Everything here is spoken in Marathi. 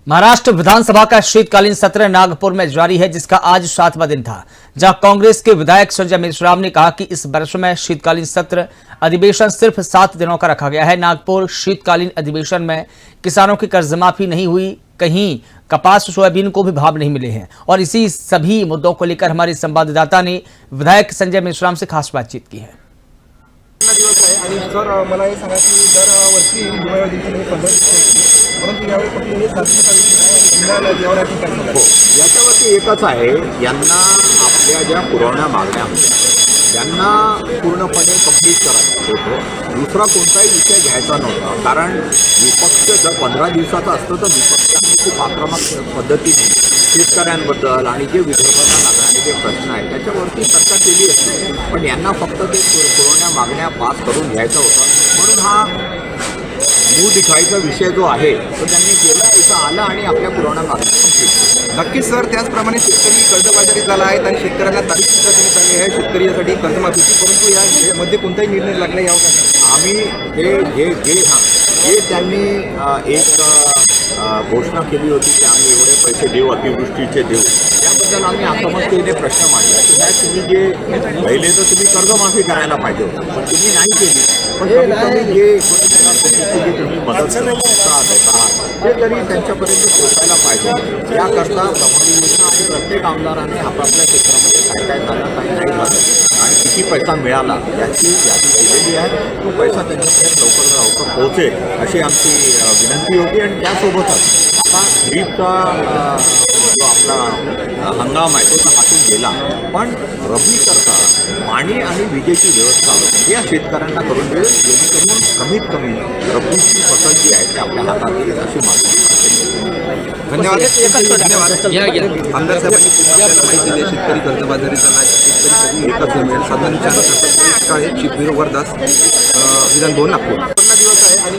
महाराष्ट्र विधानसभा का शीतकालीन सत्र नागपुर में जारी है, जिसका आज 7वां दिन था, जहां कांग्रेस के विधायक संजय मेश्राम ने कहा कि इस वर्ष में शीतकालीन सत्र अधिवेशन सिर्फ 7 दिनों का रखा गया है। नागपुर शीतकालीन अधिवेशन में किसानों की कर्ज माफी नहीं हुई, कहीं कपास सोयाबीन को भी भाव नहीं मिले हैं और इसी सभी मुद्दों को लेकर हमारे संवाददाता ने विधायक संजय मेश्राम से खास बातचीत की है। दिवस आहे आणि सर मला हे सांगा की दरवर्षी हिवाळ्या दिवशी 15 दिवस परंतु यावेळी फक्त हे याच्यावरती एकच आहे, यांना आपल्या ज्या पुरवण्या मागण्या होत्या त्यांना पूर्णपणे कंप्लीट करायचं होतं। दुसरा कोणताही विषय घ्यायचा नव्हता, कारण विपक्ष जर 15 दिवसाचा असतं तर विपक्षाने खूप आक्रमक पद्धतीने शेतकऱ्यांबद्दल आणि जे विदर्भाला लागणारे जे प्रश्न आहेत त्याच्यावरती चर्चा केली असती, पण यांना फक्त ते पुरवण्या मागण्या पास करून घ्यायचा होता। म्हणून हा मूळ दिखायचा विषय जो आहे तो त्यांनी केला, इथं आला आणि आपल्या पुरवण्या मागण्या कंप्लीट। नक्कीच सर, त्याचप्रमाणे शेतकरी कर्जबाजारी झाला आहे आणि शेतकऱ्यांना तारीख सुद्धा देण्यात आली आहे शेतकऱ्यासाठी कर्जमाफीची, परंतु यामध्ये कोणताही निर्णय लागला यावर आम्ही हे त्यांनी एक घोषणा केली होती की आम्ही एवढे पैसे देऊ, अतिवृष्टीचे देऊ, त्याबद्दल आम्ही आक्रमकतेने प्रश्न मांडला की नाही, तुम्ही जे पहिले तर तुम्ही कर्जमाफी करायला पाहिजे होतं, पण तुम्ही नाही केली। पण कमी जे 19,000 कोटीची तुम्ही मदत देत आहात ते तरी त्यांच्यापर्यंत पोहोचायला पाहिजे। याकरता प्रभावी योजना आणि प्रत्येक आमदारांनी आपापल्या क्षेत्रामध्ये काय काय झालं, काय नाही झालं आणि किती पैसा मिळाला याची यादी दिलेली आहे। तो पैसा त्यांच्यापर्यंत लवकरात लवकर पोहोचेल अशी आमची विनंती होती। आणि त्यासोबतच आता खरीपचा जो आपला हंगाम आहे तो तर हातून गेला, पण रब्बी करता पाणी आणि विजेची व्यवस्था या शेतकऱ्यांना करून देईल, जेणेकरून कमीत कमी रब्बीची फसल जी आहे ती आपल्या हातात येईल अशी मागणी। धन्यवाद। आमदार साहेबांनी आपल्याला माहिती दिली शेतकरी कर्जबाजारीचा नाही, शेतकरी एकच मिळेल। साधारण 4 शिवबीर वरदास विधान 2 नागपूर 15 दिवस आहे आणि